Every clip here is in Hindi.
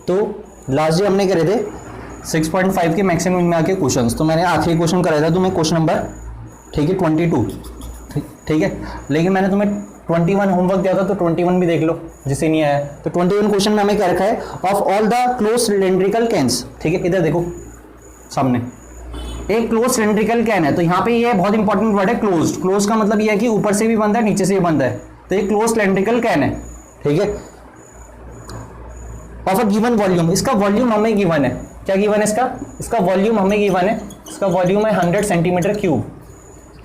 तो लास्ट डे हमने करे थे 6.5 के मैक्सिमम में आके क्वेश्चंस, तो मैंने आखिरी क्वेश्चन कराया था तुम्हें क्वेश्चन नंबर, ठीक है, 22, ठीक है, लेकिन मैंने तुम्हें 21 होमवर्क दिया था, तो 21 भी देख लो जिसे नहीं आया। तो 21 क्वेश्चन में हमें क्या रखा है, of all the close cylindrical cans, ठीक है, इधर देखो सामने एक क्लोज सिलेंड्रिकल कैन है, तो यहाँ पे ये बहुत इंपॉर्टेंट वर्ड है क्लोज। क्लोज का मतलब ये है कि ऊपर से भी बंद है नीचे से भी बंद है, तो ये क्लोज सिलेंड्रिकल कैन है, ठीक है, ऑफ अ गिवन वॉल्यूम। इसका वॉल्यूम हमें गिवन है, क्या गिवन है इसका वॉल्यूम हमें गिवन है, इसका वॉल्यूम है 100 सेंटीमीटर क्यूब,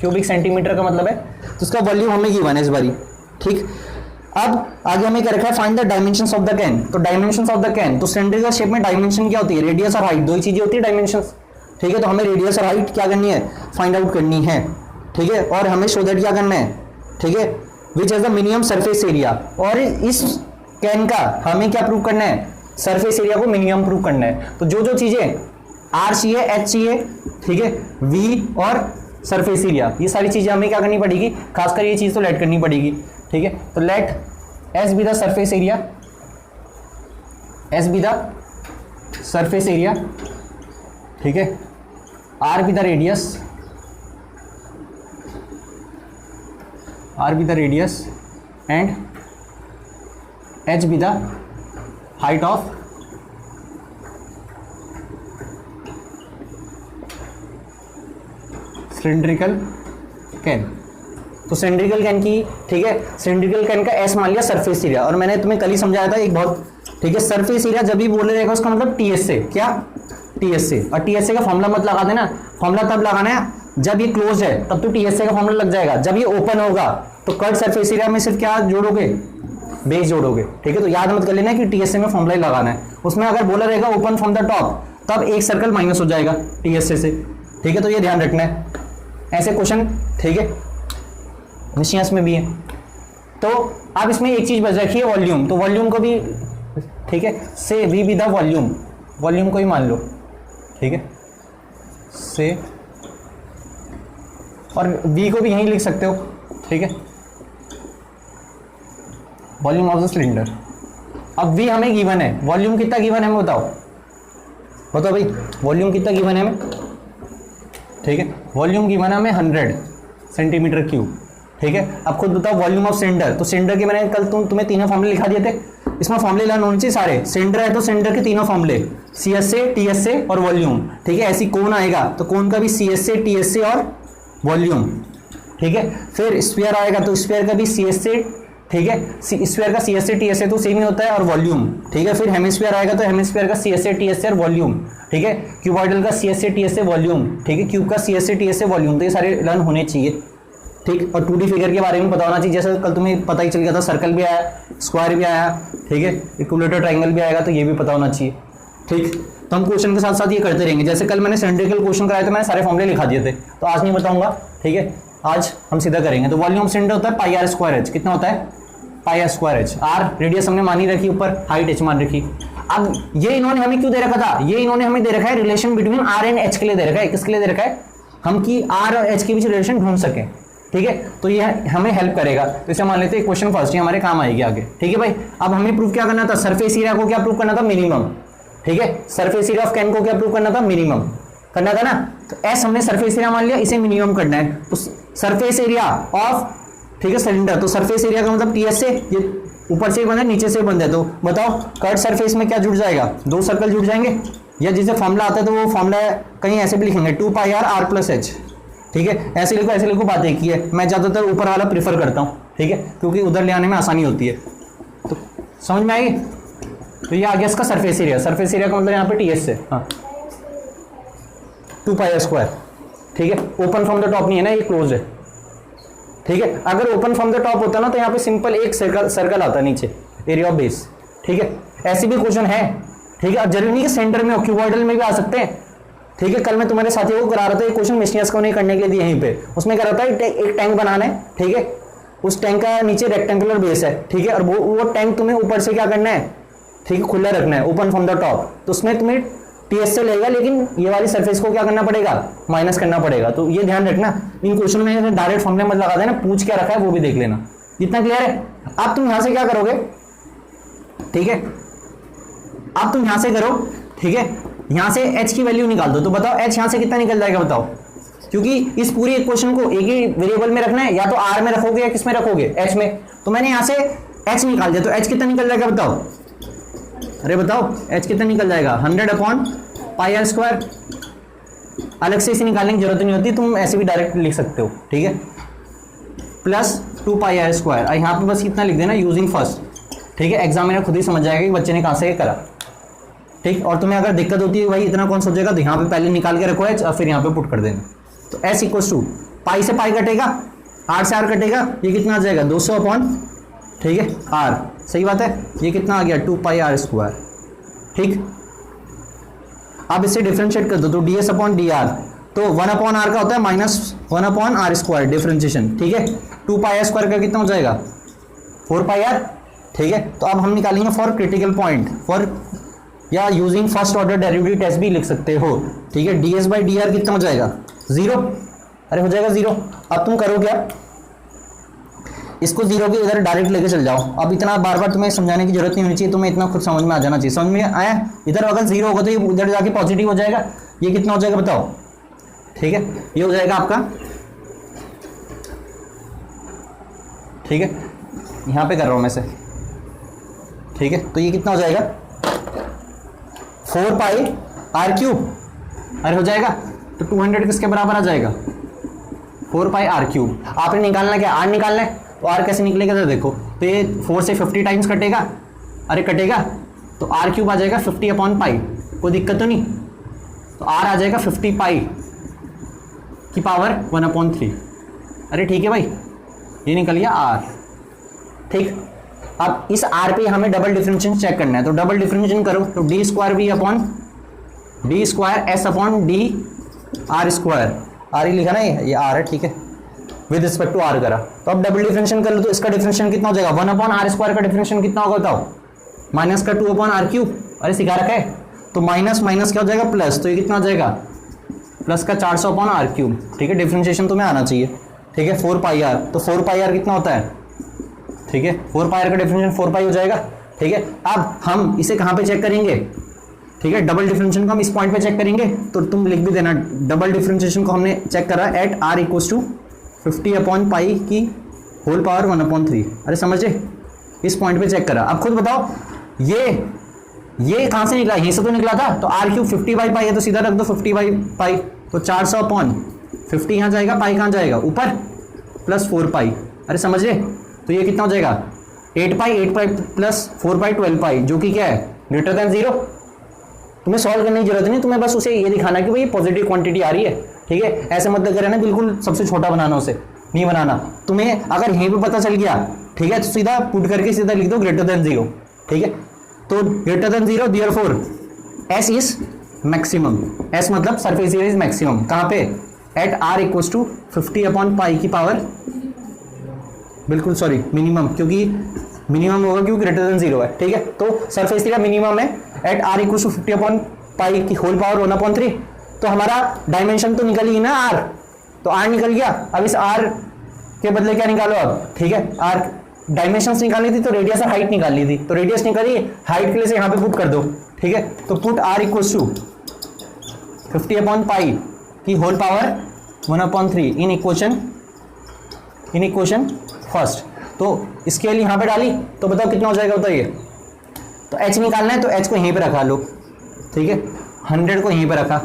क्यूबिक सेंटीमीटर का मतलब है, तो इसका वॉल्यूम हमें गिवन है इस बारी, ठीक। अब आगे हमें क्या रखा है, find the dimensions of the can. तो डायमेंशंस ऑफ द कैन, तो सिलेंड्रिकल शेप में डायमेंशन क्या होती है, रेडियस और हाइट, दो ही चीजें होती है डायमेंशंस, ठीक है। तो हमें रेडियस और हाइट क्या करनी है, फाइंड आउट करनी है, ठीक है, और हमें शो दैट क्या करना है, ठीक है, which is the minimum surface area. और इस कैन का हमें क्या प्रूव करना है, सरफेस एरिया को मिनिमम प्रूव करना है। तो जो जो चीजें आर चाहिए, एच चाहिए, ठीक है, वी और सरफेस एरिया, ये सारी चीजें हमें क्या करनी पड़ेगी, खासकर ये चीज तो लेट करनी पड़ेगी, ठीक है। तो let S be the surface area, S be the surface area, ठीक है, R be the radius, R be the radius and H be the height of cylindrical can. तो सिलेंड्रिकल कैन की, ठीक है, सिलेंड्रिकल कैन का एस मान लिया सरफेस एरिया, और मैंने तुम्हें कल ही समझाया था एक बहुत, ठीक है, सरफेस एरिया जब भी बोले रहेगा उसका मतलब टीएस से, क्या टीएस से, और टीएस से का फॉर्मूला मत लगा देना, फॉर्मूला तब लगाना है जब ये क्लोज है, तब तो टीएस से का फॉर्मूला लग जाएगा। जब ये ओपन होगा तो कट सरफेस एरिया में सिर्फ क्या जोड़ोगे, बेस जोड़ोगे, ठीक है। तो याद मत कर लेना कि टीएसए में फॉर्मूला ही लगाना है, उसमें अगर बोला रहेगा ओपन फ्रॉम द टॉप, तब एक सर्कल माइनस हो जाएगा टीएसए से, ठीक है। तो ये ध्यान रखना है, ऐसे क्वेश्चन, ठीक है, निशियास में भी है। तो अब इसमें एक चीज बच रखी है वॉल्यूम, तो वॉल्यूम को भी, ठीक है, say V be the volume, volume को ही मान लो, ठीक है, से, और वी को भी यहीं लिख सकते हो, ठीक है, वॉल्यूम ऑफ द सिलेंडर। अब वी हमें गिवन है, वॉल्यूम कितना गिवन है हमें बताओ, बताओ भाई, वॉल्यूम कितना गिवन है हमें, ठीक है, वॉल्यूम गिवन है हमें 100 सेंटीमीटर क्यूब, ठीक है। अब खुद बताओ वॉल्यूम ऑफ सिलेंडर, तो सिलेंडर के मैंने कल तुम्हें तीनों फॉर्मूले लिखा दिए थे, इसमें फॉर्मूले लर्न होने चाहिए सारे। सिलेंडर है तो सिलेंडर के तीनों फॉर्मूले, C S A, T S A और वॉल्यूम, ठीक है। ऐसी कोन आएगा तो कोन का भी C S A, T S A और वॉल्यूम, ठीक है। फिर स्फीयर आएगा तो स्फीयर का भी सी एस ए, ठीक है, स्फीयर का C S A, T S A तो सेम ही होता है, और वॉल्यूम, ठीक है। फिर हेमिस्फीयर आएगा तो हेमिस्फीयर का C S A, T S A और वॉल्यूम, ठीक है। क्यूबॉइडल का C S A, T S A volume, ठीक है। क्यूब का C S A, T S A volume, तो ये सारे लर्न होने चाहिए, ठीक। और 2D फिगर के बारे में पता होना चाहिए, जैसे कल तुम्हें पता ही चल गया था, सर्कल भी आया, स्क्वायर भी आया, ठीक है, इक्विलेटरल ट्रायंगल भी आएगा, तो ये भी पता होना चाहिए, ठीक। तो हम क्वेश्चन के साथ साथ ये करते रहेंगे। जैसे कल मैंने सिलेंड्रिकल क्वेश्चन कराए थे, मैंने सारे फॉर्मूले लिखा दिए थे, तो आज नहीं बताऊंगा, ठीक है, आज हम सीधा करेंगे। तो वॉल्यूम ऑफ सिलेंडर होता है पाई आर स्क्वायर एच, कितना होता है, pi R square H, R radius हमने मानी रखी, ऊपर हाइट एच मान रखी। अब ये इन्होंने हमें क्यों दे रखा था, ये इन्होंने हमें दे रखा है relation between R and H के लिए दे रखा है। किसके लिए दे रखा है, हम की आर और एच के बीच रिलेशन ढूंढ सकें, ठीक है। तो ये हमें हेल्प करेगा, तो इसे मान लेते हैं क्वेश्चन फर्स्ट, ये हमारे काम आएगी आगे, ठीक है भाई। अब हमें प्रूव क्या करना था, सरफेस एरिया को क्या प्रूव करना था, मिनिमम, ठीक है। सरफेस एरिया ऑफ कैन को क्या प्रूव करना था, मिनिमम करना था ना। तो एस हमने सरफेस एरिया मान लिया, इसे मिनिमम करना है, तो सरफेस एरिया ऑफ, ठीक है, सिलेंडर, तो सरफेस एरिया का मतलब टी एस से, ये ऊपर से बंद है नीचे से बंद है, तो बताओ कट सरफेस में क्या जुड़ जाएगा, दो सर्कल जुड़ जाएंगे, या जिसे फॉर्मूला आता है तो वो फॉर्मूला कहीं ऐसे भी लिखेंगे 2 पाई आर आर प्लस एच, ठीक है। ऐसे लिखो, बात एक ही है। मैं ज़्यादातर ऊपर वाला प्रीफर करता हूँ, ठीक है, क्योंकि उधर ले आने में आसानी होती है। तो समझ में आएगी, तो ये आ गया इसका सरफेस एरिया, सरफेस एरिया का मतलब यहाँ पे टी एस से, हाँ 2 पाई आर स्क्वायर, ठीक है। ओपन फ्रॉम द टॉप नहीं है ना, ये क्लोज है, ठीक है। अगर ओपन फ्रॉम द टॉप होता ना तो यहाँ पे सिंपल एक सर्कल आता नीचे, एरिया ऑफ बेस, ठीक है। ऐसे भी क्वेश्चन है, ठीक है, जरूरी नहीं कि सेंटर में हो, क्यूबॉइडल में भी आ सकते हैं, ठीक है। कल मैं तुम्हारे साथियों को करा रहा था एक क्वेश्चन मिशनियस को नहीं करने के लिए दिए यहीं पे, उसमें क्या रहता है, एक टैंक बनाना है, ठीक है, उस टैंक का नीचे रेक्टेंगुलर बेस है, ठीक है, और वो टैंक तुम्हें ऊपर से क्या करना है, ठीक है, खुला रखना है, ओपन फ्रॉम द टॉप, तो उसमें तुम्हें टीएस से लेगा, लेकिन ये वाली सरफेस को क्या करना पड़ेगा, माइनस करना पड़ेगा। तो ये ध्यान रखना, इन क्वेश्चन में डायरेक्ट फॉर्मूले मत लगा देना, पूछ क्या रखा है वो भी देख लेना। इतना क्लियर है। अब तुम यहां से क्या करोगे, ठीक है, अब तुम यहां से करो, ठीक है, यहां से h की वैल्यू निकाल दो, तो बताओ h यहां से कितना निकल जाएगा बताओ, क्योंकि इस पूरी इक्वेशन को एक ही वेरिएबल में रखना है, या तो r में रखोगे या किस में रखोगे, h में, तो मैंने यहां से h निकाल दिया, तो h कितना निकल जाएगा बताओ, अरे बताओ h कितना निकल जाएगा, 100/πr²। अलग से इसे निकालने की जरूरत नहीं होती, तुम ऐसे भी डायरेक्ट लिख सकते हो, ठीक है, प्लस 2πr²। यहाँ पे बस कितना लिख देना, यूजिंग फर्स्ट, ठीक है, एग्जामिनर खुद ही समझ जाएगा कि बच्चे ने कहाँ से करा, ठीक। और तुम्हें अगर दिक्कत होती है भाई इतना कौन सोचेगा, तो यहाँ पे पहले निकाल के रखो h और फिर यहाँ पे पुट कर देना। तो s इक्वल्स टू पाई से पाई कटेगा, r से r कटेगा, ये कितना आ जाएगा 200/, ठीक है, r, सही बात है, ये कितना आ गया 2πr², ठीक। अब इसे डिफरेंशिएट कर दो, तो ds/dr, तो 1/r का होता है -1/r², डिफरेंशिएशन, ठीक है, 2πr² का कितना हो जाएगा 4πr, ठीक है। तो अब हम निकालेंगे फॉर क्रिटिकल पॉइंट, फॉर, या using first order derivative test भी लिख सकते हो, ठीक है। ds/dr कितना हो जाएगा 0, अरे हो जाएगा 0। अब तुम करो क्या, इसको 0 के इधर डायरेक्ट लेके चल जाओ। अब इतना बार बार तुम्हें समझाने की जरूरत नहीं होनी चाहिए, तुम्हें इतना खुद समझ में आ जाना चाहिए। समझ में आया, इधर अगर 0 होगा तो ये उधर जाके पॉजिटिव हो जाएगा, ये कितना हो जाएगा बताओ, ठीक है, ये हो जाएगा आपका, ठीक है, यहाँ पे कर रहा हूँ मैं से, ठीक है, तो ये कितना हो जाएगा 4πr³, अरे हो जाएगा, तो 200 किसके बराबर आ जाएगा 4πr³। आपने निकालना क्या, r निकालना है, तो r कैसे निकलेगा तो देखो, तो ये 4 से 50 टाइम्स कटेगा, अरे कटेगा, तो r³ आ जाएगा 50/π, कोई दिक्कत तो नहीं, तो r आ जाएगा 50π की पावर 1/3, अरे ठीक है भाई, ये निकल गया r, ठीक। अब इस r पे हमें डबल डिफरेंशिएशन चेक करना है, तो डबल डिफरेंशिएशन करो, तो d²v/d²s/d r ही लिखा ना, ये r है, ठीक है, विद रिस्पेक्ट टू r करा। तो अब डबल डिफरेंशिएशन कर लो, तो इसका डिफरेंशिएशन कितना हो जाएगा 1/r² का डिफरेंशिएशन कितना होगा बताओ, माइनस का 2/r³, अरे सिखा रखा है, तो माइनस माइनस क्या हो जाएगा प्लस, तो ये कितना हो जाएगा प्लस का 400/r³, ठीक है, डिफरेंशिएशन तुम्हें आना चाहिए, ठीक है, 4πr, तो 4πr कितना होता है, ठीक है, 4πr का डिफरेंशिएशन 4π हो जाएगा, ठीक है। अब हम इसे कहाँ पे चेक करेंगे, ठीक है, डबल डिफरेंशिएशन को हम इस पॉइंट पे चेक करेंगे, तो तुम लिख भी देना, डबल डिफरेंशिएशन को हमने चेक करा एट r इक्वल्स टू 50/π की होल पावर 1/3, अरे समझे, इस पॉइंट पे चेक करा। अब खुद बताओ ये कहाँ से निकला, यहीं से तो निकला था, तो r³ 50/π है, तो सीधा रख दो 50/π, तो 400/50 यहाँ जाएगा, पाई कहाँ जाएगा ऊपर, प्लस 4π, अरे समझ रहे, तो ये कितना हो जाएगा 8π प्लस 4π 12π, जो कि क्या है ग्रेटर देन 0। तुम्हें सॉल्व करने की जरूरत नहीं, तुम्हें बस उसे ये दिखाना कि भाई पॉजिटिव क्वांटिटी आ रही है, ठीक है, ऐसे मत करे ना बिल्कुल सबसे छोटा बनाना, उसे नहीं बनाना। तुम्हें अगर यहीं पे पता चल गया, ठीक है, तो सीधा पुट करके सीधा लिख दो ग्रेटर देन 0, ठीक है, तो greater than 0 therefore s is maximum, s मतलब सरफेस एरिया इज मैक्सिमम, कहाँ पे एट r इक्वल्स टू 50/π की पावर, बिल्कुल सॉरी मिनिमम, क्योंकि मिनिमम होगा क्योंकि ग्रेटर देन 0 है, ठीक है, तो सरफेस एरिया मिनिमम है एट r इक्वल्स टू 50/π की होल पावर 1/3। तो हमारा डायमेंशन तो निकल ही ना r, तो r निकल गया। अब इस r के बदले क्या निकालो अब, ठीक है, r डायमेंशंस निकालनी थी तो रेडियस और हाइट निकालनी थी, तो रेडियस निकाली, हाइट के लिए से यहाँ पे पुट कर दो, ठीक है, तो पुट r इक्वल्स टू 50/π की whole power 1/3 in equation first. तो इसके लिए यहाँ पे डाली, तो बताओ कितना हो जाएगा बताइए, तो h निकालना है, तो h को यहीं पे रखा लो, ठीक है, 100 को यहीं पे रखा,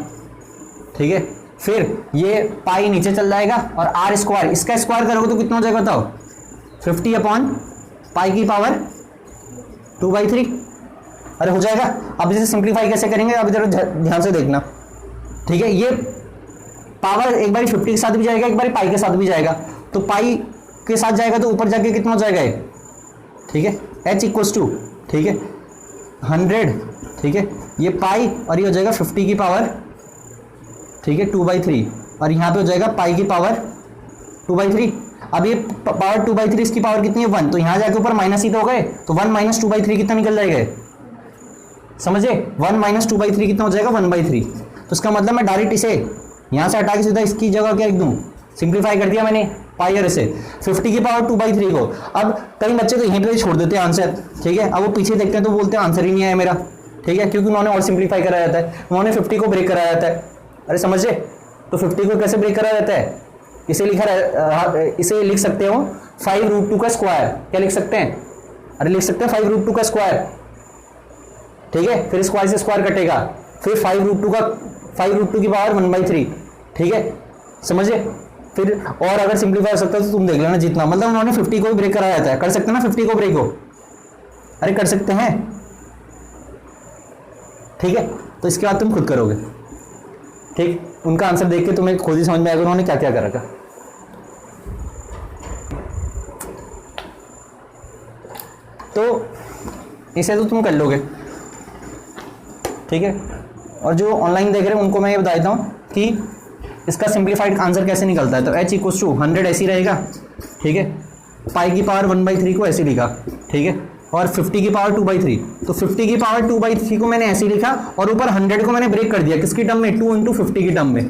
ठीक है, फिर ये पाई नीचे चल जाएगा, और r², इसका स्क्वायर करोगे तो कितना हो जाएगा बताओ 50/π की पावर 2/3, अरे हो जाएगा। अब इसे सिंप्लीफाई कैसे करेंगे, अब इधर ध्यान से देखना, ठीक है, ये पावर एक बार 50 के साथ भी जाएगा, एक बार पाई के साथ भी जाएगा, तो पाई के साथ जाएगा तो ऊपर जाके कितना हो जाएगा, ठीक है, h इक्वल्स टू, ठीक है, 100, ठीक है, ये पाई और ये हो जाएगा 50 की पावर, ठीक है, 2/3, और यहाँ पे हो जाएगा पाई की पावर 2/3। अब ये पावर 2/3 इसकी पावर कितनी है 1, तो यहाँ जाके ऊपर माइनस ही तो हो गए, तो 1 - 2/3 कितना निकल जाएगा, समझे, 1 - 2/3 कितना हो जाएगा 1/3। तो इसका मतलब मैं डायरेक्ट इसे यहाँ से हटा के सीधा इसकी जगह क्या लिख दूँ, सिंप्लीफाई कर दिया मैंने पाई से 50 की पावर 2/3 को। अब कई बच्चे तो यहीं पे छोड़ देते हैं आंसर, ठीक है, अब वो पीछे देखते हैं तो बोलते हैं आंसर ही नहीं आया मेरा, ठीक है, क्योंकि उन्होंने और सिंप्लीफाई कराया जाता है, उन्होंने 50 को ब्रेक कराया जाता है। अरे समझे, तो 50 को कैसे ब्रेक कराया जाता है, इसे इसे लिख सकते हो 5√2 का स्क्वायर। क्या लिख सकते हैं, अरे लिख सकते हैं 5√2 का स्क्वायर, ठीक है, फिर स्क्वायर से स्क्वायर कटेगा, फिर 5√2 की पावर 1/3, ठीक है, समझे। फिर और अगर सिंप्लीफाई हो सकता है तो तुम देख लेना जितना, मतलब उन्होंने 50 को भी ब्रेक कराया जाता है। कर सकते हैं ना 50 को ब्रेक हो, अरे कर सकते हैं, ठीक है। तो इसके बाद तुम खुद करोगे, ठीक, उनका आंसर देख के तुम्हें खुद ही समझ में आएगा उन्होंने क्या क्या कर रखा। तो इसे तो तुम कर लोगे, ठीक है। और जो ऑनलाइन देख रहे हैं उनको मैं ये बता देता हूँ कि इसका सिंप्लीफाइड आंसर कैसे निकलता है। तो h = 100 ऐसे ही रहेगा, ठीक है, पाई की पावर 1/3 को ऐसे लिखा, ठीक है, और 50 की पावर 2/3, तो 50 की पावर 2/3 को मैंने ऐसे लिखा और ऊपर 100 को मैंने ब्रेक कर दिया किसकी टर्म में, 2 × 50 की टर्म में।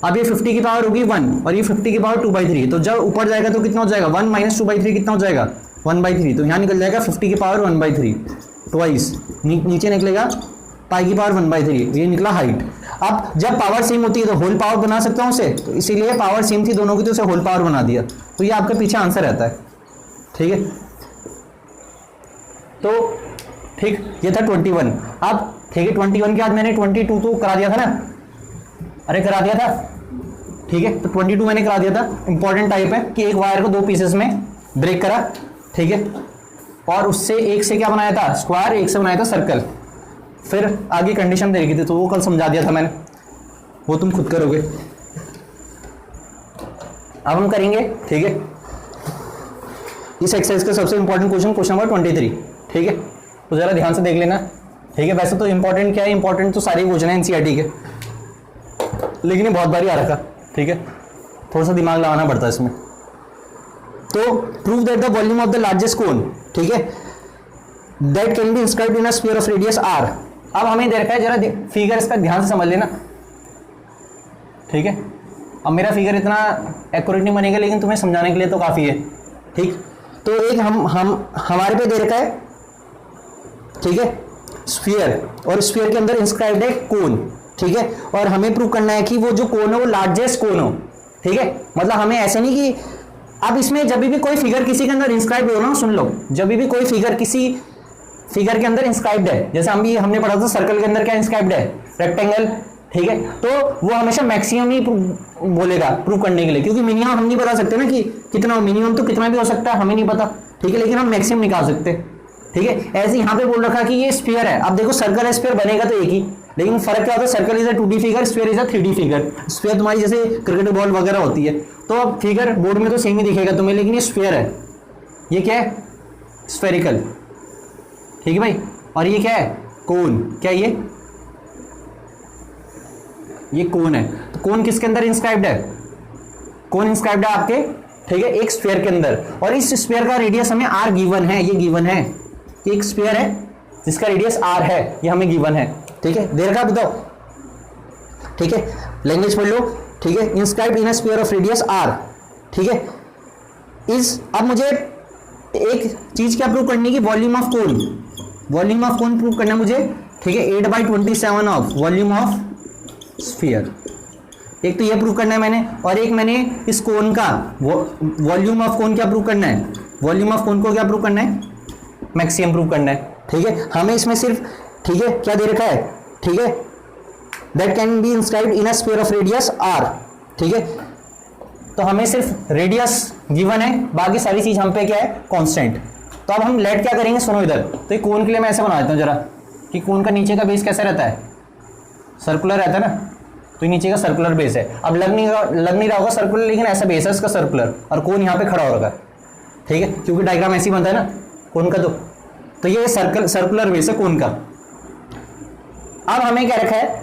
अब ये 50 की पावर होगी 1 और ये 50 की पावर 2/3, तो जब ऊपर जाएगा तो कितना हो जाएगा, 1 - 2/3 कितना हो जाएगा, 1/3, तो यहाँ निकल जाएगा 50 की पावर 1/3 ट्वाइस, नीचे निकलेगा पाई की पावर 1/3, ये निकला हाइट। अब जब पावर सेम होती है तो होल पावर बना सकता हूँ उसे, तो इसीलिए पावर सेम थी दोनों की तो उसे होल पावर बना दिया, तो ये आपके पीछे आंसर रहता है, ठीक है। तो ठीक, ये था 21। अब ठीक है 21 के बाद मैंने 22 तो करा दिया था ना, अरे करा दिया था, ठीक है, तो 22 मैंने करा दिया था। इंपॉर्टेंट टाइप है कि एक वायर को 2 पीसेस में ब्रेक करा, ठीक है, और उससे एक से क्या बनाया था, स्क्वायर, एक से बनाया था सर्कल। फिर आगे कंडीशन दे रखी थी तो वो कल समझा दिया था मैंने, वो तुम खुद करोगे। अब हम करेंगे, ठीक है, इस एक्सरसाइज का सबसे इंपॉर्टेंट क्वेश्चन नंबर 23, ठीक है, तो जरा ध्यान से देख लेना, ठीक है। वैसे तो इंपॉर्टेंट क्या है, इंपॉर्टेंट तो सारे क्वेश्चन है एनसीईआरटी के, लेकिन ये बहुत बारी आ रखा, ठीक है, थोड़ा सा दिमाग लगाना पड़ता है इसमें। तो prove that the volume of the largest cone, ठीक है, that can be inscribed in a sphere of radius r। अब हमें दे रखा है, जरा फिगर इसका ध्यान से समझ लेना, ठीक है। अब मेरा फिगर इतना एक्यूरेट नहीं बनेगा लेकिन तुम्हें समझाने के लिए तो काफी है, ठीक। तो एक हम हमारे पे दे रखा है, ठीक है, स्फीयर, और स्फीयर के अंदर इंस्क्राइब्ड है कोन, ठीक है, और हमें प्रूव करना है कि वो जो कोन है वो लार्जेस्ट कोन हो, ठीक है। मतलब हमें ऐसे नहीं कि अब इसमें जब भी कोई फिगर किसी के अंदर इंस्क्राइब्ड हो ना, सुन लो, जब भी कोई फिगर किसी फिगर के अंदर इंस्क्राइब्ड है, जैसे हमने पढ़ा था सर्कल के अंदर क्या इंस्क्राइब्ड है, रेक्टेंगल, ठीक है, तो वो हमेशा मैक्सिमम ही बोलेगा प्रूव करने के लिए, क्योंकि मिनिमम हम नहीं बता सकते ना कि कितना, मिनिमम तो कितना भी हो सकता है हमें नहीं पता, ठीक है, लेकिन हम मैक्सिमम निकाल सकते, ठीक है। ऐसे यहाँ पे बोल रखा कि ये स्फीयर है। अब देखो सर्कल है, स्फीयर बनेगा तो एक ही, लेकिन फर्क क्या होता है, circle is a 2D figure, sphere is a 3D figure. Sphere तुम्हारी जैसे क्रिकेट बॉल वगैरह होती है, तो अब फिगर बोर्ड में तो सेम ही दिखेगा तुम्हें, लेकिन ये स्फीयर है, ये क्या है, स्फेरिकल, ठीक है भाई। और ये क्या है, कोन, क्या ये कोन है। तो कोन किसके अंदर इंस्क्राइब्ड है, कोन इंस्क्राइब्ड है आपके, ठीक है, एक स्फीयर के अंदर, और इस स्फीयर का रेडियस हमें r गिवन है, ये गिवन है, एक स्फीयर है जिसका रेडियस r है, ये हमें गिवन है, ठीक है। देर का बताओ, ठीक है, लैंग्वेज पढ़ लो, ठीक है, inscribed in a sphere of radius r, ठीक है, इस अब मुझे एक चीज क्या प्रूव करनी है कि वॉल्यूम ऑफ कोन प्रूव करना मुझे, ठीक है, 8/27 ऑफ वॉल्यूम ऑफ स्फीयर, एक तो ये प्रूव करना है मैंने, और एक मैंने इस कोन का वॉल्यूम ऑफ कोन क्या प्रूव करना है, वॉल्यूम ऑफ कोन को क्या प्रूव करना है, मैक्सिमम प्रूव करना है, ठीक है। हमें इसमें सिर्फ, ठीक है, क्या दे रखा है, ठीक है, that can be inscribed in a sphere of radius r, ठीक है, तो हमें सिर्फ रेडियस गिवन है, बाकी सारी चीज हम पे क्या है, कांस्टेंट। तो अब हम लेट क्या करेंगे, सुनो इधर, तो कोन के लिए मैं ऐसे बना देता हूँ जरा, कि कोन का नीचे का बेस कैसा रहता है, सर्कुलर रहता है ना, तो नीचे का सर्कुलर बेस है। अब लग नहीं रहा होगा सर्कुलर, लेकिन ऐसा बेस है इसका सर्कुलर, और कोन यहाँ पे खड़ा हो रखा है, ठीक है, क्योंकि डायग्राम ऐसे ही बनता है ना कोन का, तो ये सर्कुलर बेस है कोन का। अब हमें क्या रखा है,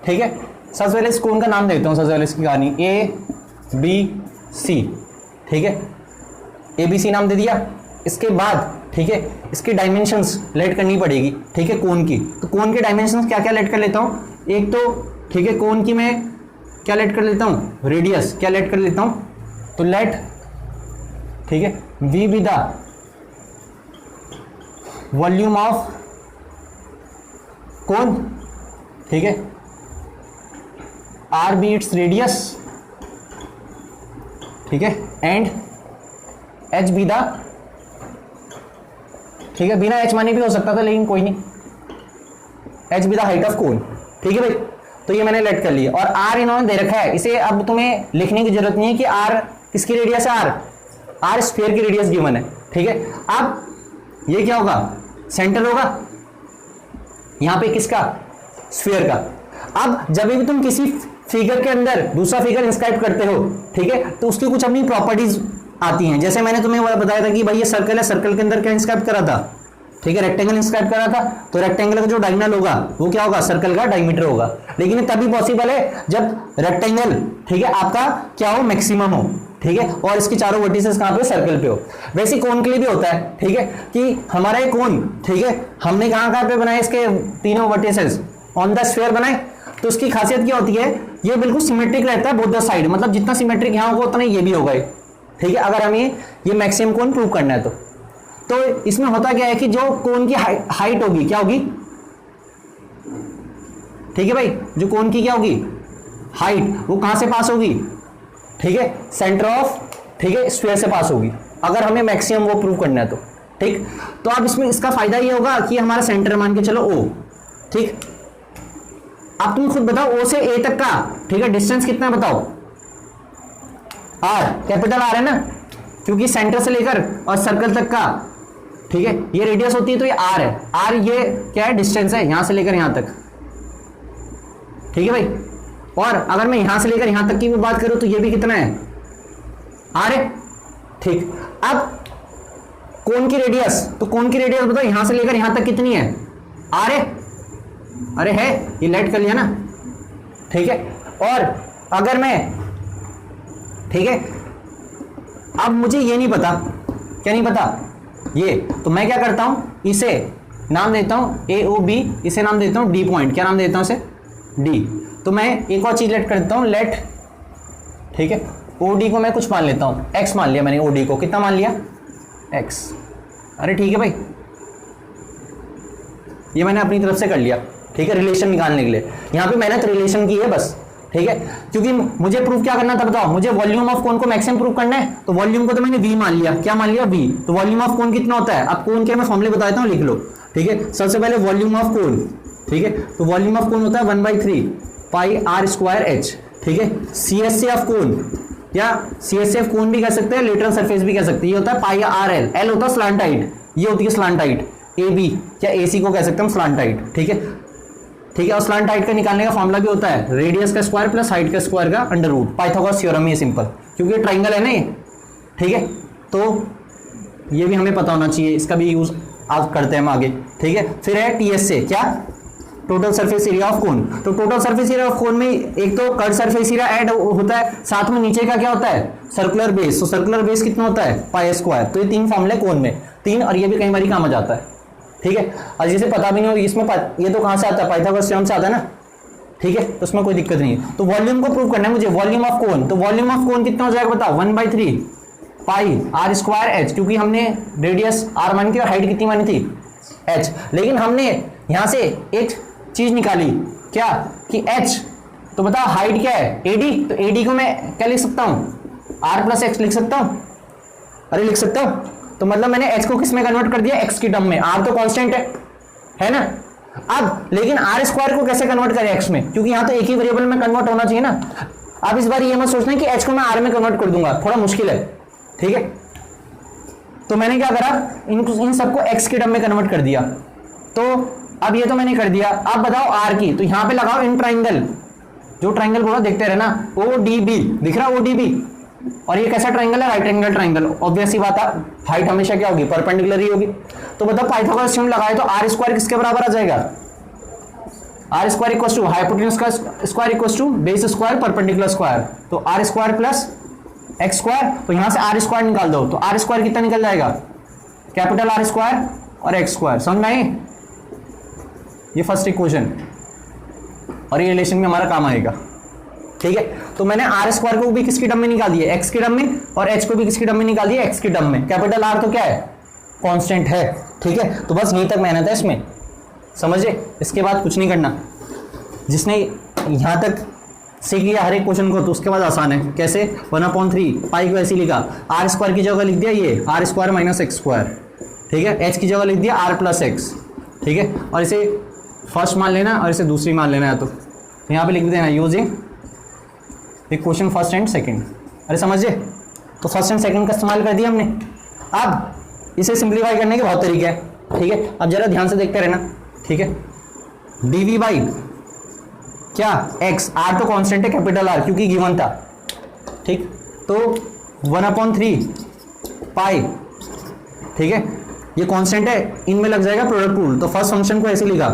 ठीक है, सबसे पहले इस कोन का नाम देता हूँ, सबसे पहले इसकी कहानी ABC, ठीक है, ABC नाम दे दिया। इसके बाद, ठीक है, इसकी डायमेंशंस लेट करनी पड़ेगी, ठीक है, कोन की। तो कोन के डायमेंशंस क्या क्या लेट कर लेता हूँ, एक तो, ठीक है, कोन की मैं क्या लेट कर लेता हूँ, रेडियस क्या लेट कर लेता हूँ, तो लेट, ठीक है, V B the volume of cone, ठीक है, आर बी इट्स रेडियस, ठीक है, एंड एच बी द, ठीक है, बिना एच माने भी हो सकता था लेकिन कोई नहीं, H be the height of cone, ठीक है भाई। तो ये मैंने लेट कर लिया और आर इन्होंने दे रखा है, इसे अब तुम्हें लिखने की जरूरत नहीं है कि आर किसकी रेडियस है, आर स्फीयर की रेडियस गिवन है, ठीक है। अब ये क्या होगा, सेंटर होगा यहां पे किसका, स्फीयर का। अब जब भी तुम किसी फिगर के अंदर दूसरा फिगर इंस्क्राइब करते हो, ठीक है, तो उसकी कुछ अपनी प्रॉपर्टीज आती हैं। जैसे मैंने तुम्हें बताया था कि भाई ये सर्कल है, सर्कल के अंदर क्या इंस्क्राइब करा था, ठीक है, रेक्टेंगल इंस्क्राइब करा था, तो रेक्टेंगल का जो डायगोनल होगा वो क्या होगा, सर्कल का डायमीटर होगा। लेकिन ये तभी पॉसिबल है जब रेक्टेंगल, ठीक है, आपका क्या हो, मैक्सिमम हो, ठीक है, और इसके चारों वर्टिसेस कहां पे, सर्कल पे हो। वैसे कोन के लिए भी होता है, ठीक है, कि हमारा ये कोन, ठीक है, हमने कहां पे बनाए, इसके तीनों वर्टिसेस ऑन द स्फीयर बनाए। तो उसकी खासियत क्या होती है, ये बिल्कुल सिमेट्रिक रहता है बोथ द साइड, मतलब जितना सिमेट्रिक यहां होगा उतना ये भी होगा, ठीक है, अगर हमें ये मैक्सिमम कोन प्रूव करना है तो इसमें होता क्या है कि जो कोन की हाइट होगी क्या होगी, ठीक है भाई, जो कोन की क्या होगी हाइट, वो कहां से पास होगी, ठीक है, सेंटर ऑफ, ठीक है, स्फीयर से पास होगी, अगर हमें मैक्सिमम वो प्रूव करना है तो, ठीक। तो अब इसमें इसका फायदा ये होगा कि हमारा सेंटर मान के चलो ओ, ठीक। अब तुम खुद बताओ ओ से ए तक का, ठीक है, डिस्टेंस कितना है बताओ, आर, कैपिटल आर है ना, क्योंकि सेंटर से लेकर और सर्कल तक का, ठीक है, ये रेडियस होती है तो ये आर है, आर ये क्या है, डिस्टेंस है यहां से लेकर यहां तक, ठीक है भाई। और अगर मैं यहां से लेकर यहां तक की भी बात करूं तो ये भी कितना है, आर है, ठीक। अब कोन की रेडियस, तो कोन की रेडियस बताओ यहां से लेकर यहां तक कितनी है, आर है, अरे है, ये लेट कर लिया ना, ठीक है। और अगर मैं, ठीक है, अब मुझे ये नहीं पता, क्या नहीं पता, ये, तो मैं क्या करता हूं, इसे नाम देता हूं ए ओ बी, इसे नाम देता हूं डी पॉइंट, क्या नाम देता हूं इसे, डी। तो मैं एक और चीज लेट कर देता हूं, लेट, ठीक है, ओ डी को मैं कुछ मान लेता हूं, एक्स मान लिया मैंने, ओ डी को कितना मान लिया, एक्स। अरे ठीक है भाई, ये मैंने अपनी तरफ से कर लिया, ठीक है, रिलेशन निकालने के लिए। यहां पे मैंने तो रिलेशन की है बस, ठीक है, क्योंकि मुझे प्रूफ क्या करना था बताओ, मुझे वॉल्यूम ऑफ कोन को मैक्सिमम प्रूफ करना है, तो वॉल्यूम को तो मैंने v मान लिया, क्या मान लिया, v। तो वॉल्यूम ऑफ कोन कितना होता है, अब कोन के मैं फॉर्मूले बता देता हूं, लिख लो, ठीक है। सबसे पहले वॉल्यूम ऑफ कोन, ठीक है, तो वॉल्यूम ऑफ कोन होता है 1/3 पाई आर स्क्वायर एच, ठीक है। CSA ऑफ कोन, या CSA ऑफ कोन भी कह सकते हैं, लेटरल सरफेस भी कह सकते हैं, ये होता है पाई आर एल, एल होता है स्लांट हाइट, ये होती है स्लांट हाइट, AB या AC को कह सकते हैं स्लांट हाइट, ठीक है, ठीक है। और स्लांट हाइट का निकालने का फॉर्मूला भी होता है रेडियस का स्क्वायर प्लस हाइट का स्क्वायर का अंडर रूट, पाइथागोरस थ्योरम ही है सिंपल, क्योंकि ये ट्राइंगल है ना ये, ठीक है। तो ये भी हमें पता होना चाहिए, इसका भी यूज आप करते हैं हम आगे, ठीक है। फिर है TSA, क्या, total surface area of cone. तो total surface area of cone में एक तो कर्व सरफेस एरिया ऐड होता है, साथ में नीचे का क्या होता है, सर्कुलर बेस। तो सर्कुलर बेस कितना होता है, पाई स्क्वायर। तो ये तीन फॉर्मूले कोन में, तीन, और ये भी कई बार काम आ जाता है, ठीक है। और जिसे पता भी नहीं हो इसमें ये तो कहां से आता है, पाइथागोरस थ्योरम से आता है ना, ठीक है, तो उसमें कोई दिक्कत नहीं है। तो वॉल्यूम को प्रूव करना है मुझे, वॉल्यूम ऑफ कोन। तो वॉल्यूम ऑफ कोन कितना हो जाएगा बताओ, 1/3 पाई आर स्क्वायर एच, क्योंकि हमने रेडियस आर मान की और हाइट कितनी मानी थी, एच। लेकिन हमने यहां से एक चीज निकाली, क्या, कि एच, तो बताओ हाइट क्या है, एडी। तो एडी को मैं क्या लिख सकता हूं, आर प्लस एक्स लिख सकता हूं, अरे लिख सकता हूं। तो मतलब मैंने एच को किस में कन्वर्ट कर दिया, एक्स की टर्म में, आर तो कांस्टेंट है ना। अब लेकिन आर स्क्वायर को कैसे कन्वर्ट करें एक्स में, क्योंकि यहां तो एक ही वेरिएबल में कन्वर्ट होना चाहिए ना। अब इस बार ये मत सोचना कि एच को मैं आर में कन्वर्ट कर दूंगा, थोड़ा मुश्किल है, ठीक है। तो मैंने क्या करा, इन सबको एक्स की टर्म में कन्वर्ट कर दिया। तो अब ये तो मैंने कर दिया, अब बताओ आर की। तो यहां पे लगाओ इन ट्राइंगल, जो ट्राइंगल बोला देखते रहना, ODB दिख रहा, ODB। और ये कैसा ट्राइंगल है, राइट एंगल ट्राइंगल। ऑब्वियस ही बात है, हाइट हमेशा क्या होगी, परपेंडिकुलर ही होगी। तो बताओ पाइथागोरस थ्योरम लगाए तो आर स्क्वायर किसके बराबर आ जाएगा, R square equal to hypotenuse का square equal to base square perpendicular square. तो R square plus X square, तो यहां से आर स्क्वायर निकाल दो, तो आर स्क्वायर कितना निकल जाएगा, कैपिटल आर स्क्वायर और एक्स स्क्वायर। समझ में आई, ये फर्स्ट इक्वेशन, और ये रिलेशन में हमारा काम आएगा, ठीक है। तो मैंने आर स्क्वायर को भी किसकी टर्म में निकाल दिया, एक्स की टर्म में, और एच को भी किसकी टर्म में निकाल दिया, एक्स की टर्म में। कैपिटल आर तो क्या है, कांस्टेंट है, ठीक है। तो बस यहीं तक मेहनत है इसमें, समझे? इसके बाद कुछ नहीं करना। जिसने यहाँ तक सीख लिया हर एक क्वेश्चन को तो उसके बाद आसान है। कैसे? 1/3 पाई को ऐसे लिखा, आर स्क्वायर की जगह लिख दिया ये R square minus X square, ठीक है। एच की जगह लिख दिया आर प्लस एक्स, ठीक है। और इसे फर्स्ट मान लेना और इसे दूसरी मान लेना है तो यहाँ पे लिख देना using equation first and second. अरे समझिए, तो फर्स्ट एंड सेकंड का इस्तेमाल कर दिया हमने। अब इसे सिंप्लीफाई करने के बहुत तरीके हैं, ठीक है। अब जरा ध्यान से देखते रहना, ठीक है। डीवी बाई क्या एक्स, आर तो कांस्टेंट है कैपिटल आर क्योंकि गिवन था, ठीक। तो 1/3 पाई, ठीक है, ये कांस्टेंट है, इनमें लग जाएगा प्रोडक्ट रूल। तो फर्स्ट फंक्शन को ऐसे लिखा,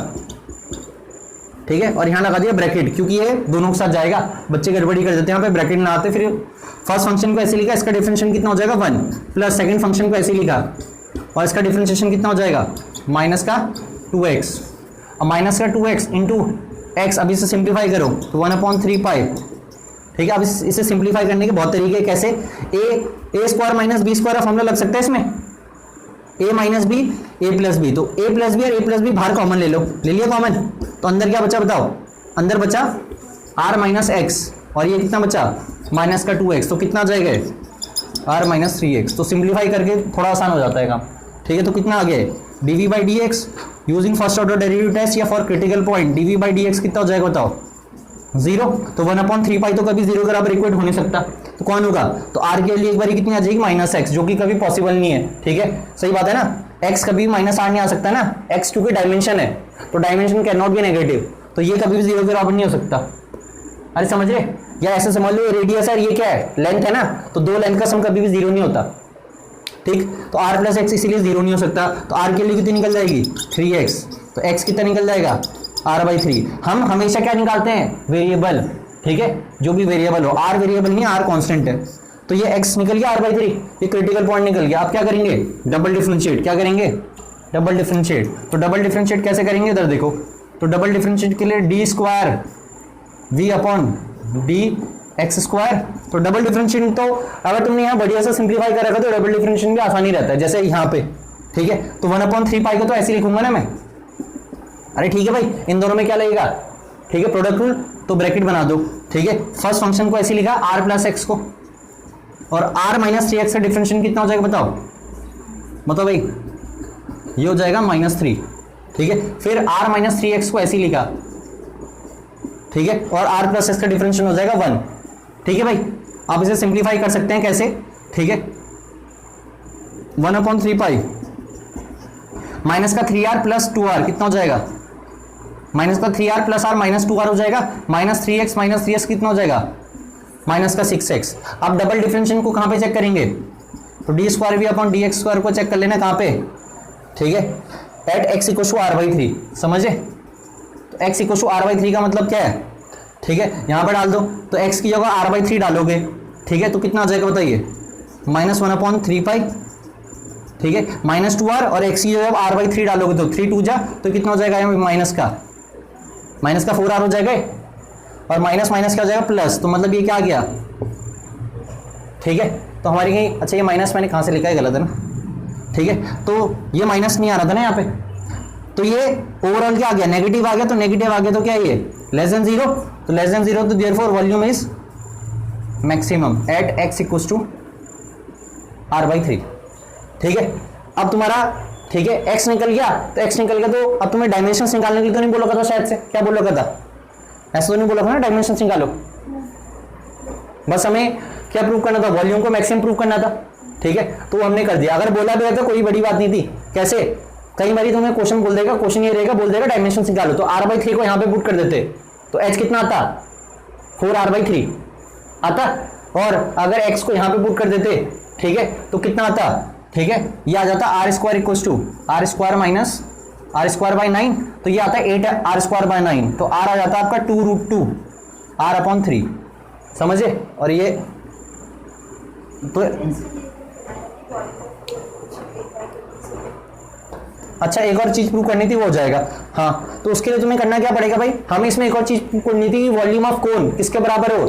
ठीक है, और यहां लगा दिया ब्रैकेट क्योंकि ये दोनों के साथ जाएगा। बच्चे गड़बड़ी कर देते हैं, यहाँ पे ब्रैकेट ना आते। फिर फर्स्ट फंक्शन को ऐसे लिखा, इसका डिफरेंशिएशन कितना हो जाएगा 1, प्लस सेकंड फंक्शन को ऐसे लिखा और इसका डिफरेंशिएशन कितना हो जाएगा माइनस का 2x, और माइनस का 2x इंटू एक्स। अब इसे सिंप्लीफाई करो तो 1/3 पाई, ठीक है। अब इसे सिंप्लीफाई करने के बहुत तरीके, कैसे? ए स्क्वायर माइनस बी स्क्वायर का फॉर्मूला लग सकता है इसमें, ए माइनस बी ए प्लस बी। तो ए प्लस बी और ए प्लस बी बाहर कॉमन ले लो, ले लिया कॉमन, तो अंदर क्या बचा बताओ? अंदर बचा आर माइनस एक्स और ये कितना बचा माइनस का 2x, तो कितना आ जाएगा आर माइनस 3x। तो सिंप्लीफाई करके थोड़ा आसान हो जाता है काम, ठीक है। तो कितना आ गया dv by D X using first order derivative test या for critical point dv by D X कितना हो जाएगा बताओ? 0। तो 1/3 पाई तो कभी 0 के बराबर इक्वेट हो नहीं सकता, तो कौन होगा? तो r के लिए एक बार कितनी आ जाएगी माइनस एक्स, जो कि कभी पॉसिबल नहीं है, ठीक है। सही बात है ना, x कभी माइनस r नहीं आ सकता ना, x क्योंकि डायमेंशन है, तो dimension can not be negative, तो ये कभी भी 0 के बराबर नहीं हो सकता। अरे समझ रहे? या ऐसे समझ लो रेडियस है, ये क्या है लेंथ है ना, तो दो लेंथ का सम कभी भी 0 नहीं होता, ठीक। तो r प्लस एक्स इसीलिए 0 नहीं हो सकता। तो r के लिए कितनी निकल जाएगी 3x, तो x कितना निकल जाएगा r/3। हम हमेशा क्या निकालते हैं? वेरिएबल, ठीक है, जो भी वेरिएबल हो। r वेरिएबल नहीं, r कांस्टेंट है, तो ये x निकल गया r/3, ये क्रिटिकल पॉइंट निकल गया। आप क्या करेंगे? Double differentiate. क्या करेंगे? Double differentiate. तो डबल डिफरेंशिएट कैसे करेंगे? इधर देखो, तो डबल डिफरेंशिएट के लिए D square v upon D X square. तो डबल डिफरेंशिएट तो अगर तुमने यहाँ बढ़िया से सिंप्लीफाई कर रखा तो डबल डिफरेंशिएट भी आसानी रहता है, जैसे यहाँ पे, ठीक है। तो 1/3 पाई को तो ऐसे लिखूंगा ना मैं। अरे ठीक है भाई, इन दोनों में क्या लगेगा? ठीक है, प्रोडक्ट रूल, तो ब्रैकेट बना दो, ठीक है। फर्स्ट फंक्शन को ऐसे लिखा आर प्लस एक्स को, और आर माइनस 3x का डिफरेंशिएशन कितना हो जाएगा बताओ? बताओ भाई, ये हो जाएगा -3, ठीक है। फिर आर माइनस 3x को ऐसे लिखा, ठीक है, और आर प्लस एक्स का डिफरेंशिएशन हो जाएगा 1, ठीक है भाई। आप इसे सिंप्लीफाई कर सकते हैं कैसे? ठीक है, 1/3 पाई माइनस का 3r प्लस 2r कितना हो जाएगा? माइनस का 3r plus r minus 2r हो जाएगा, माइनस 3x माइनस 3x कितना हो जाएगा? माइनस का 6x। अब डबल डिफरेंशिएशन को कहाँ पे चेक करेंगे? तो D square V upon D X square को चेक कर लेना कहाँ पे, ठीक है, eight x equal to r/3, समझे? तो x इक्वल टू r/3 का मतलब क्या है, ठीक है, यहाँ पर डाल दो। तो x की जगह r/3 डालोगे, ठीक है, तो कितना आ जाएगा बताइए? -1/3 पाई, ठीक है, -2r, और x की जगह r/3 डालोगे तो 3 2 जा, तो कितना हो जाएगा? माइनस का 4r हो जाएगा, और माइनस माइनस क्या हो जाएगा? प्लस। तो मतलब ये क्या आ गया, ठीक है। तो हमारी कहीं, अच्छा ये माइनस मैंने कहाँ से लिखा है, गलत है ना, ठीक है। तो ये माइनस नहीं आ रहा था ना यहाँ पे, तो ये ओवरऑल क्या आ गया? नेगेटिव आ गया। तो नेगेटिव आ गया तो क्या है ये? लेस देन 0, तो लेस देन 0, तो therefore volume is maximum at x equals to r/3, ठीक है। अब तुम्हारा, ठीक है, x निकल गया, तो x निकल गया, तो अब तुम्हें डायमेंशंस निकालने के लिए तो नहीं बोला था शायद से, क्या बोला था? ऐसा तो नहीं बोला था ना, डायमेंशंस निकालो। बस हमें क्या प्रूव करना था? वॉल्यूम को मैक्सिमम प्रूव करना था, ठीक है। तो हमने कर दिया। अगर बोला भी रहता कोई बड़ी बात नहीं थी। कैसे? कई बार तुम्हें क्वेश्चन बोल देगा, क्वेश्चन ये रहेगा, बोल देगा डायमेंशंस निकालो, तो r/3 को यहाँ पे पुट कर देते, तो h कितना आता? 4r/3 आता, और अगर x को यहाँ पे पुट कर देते, ठीक है, तो कितना आता? ठीक है, ये आ जाता r² equals to r² minus r² 9, तो ये आता है 8r² 9, तो r आ जाता है आपका 2√2 r/3, समझे? और ये तो अच्छा, एक और चीज प्रूव करनी थी, वो हो जाएगा। हाँ, तो उसके लिए तुम्हें करना क्या पड़ेगा भाई? हमें इसमें एक और चीज प्रूव करनी थी, वॉल्यूम ऑफ कोन किसके बराबर हो?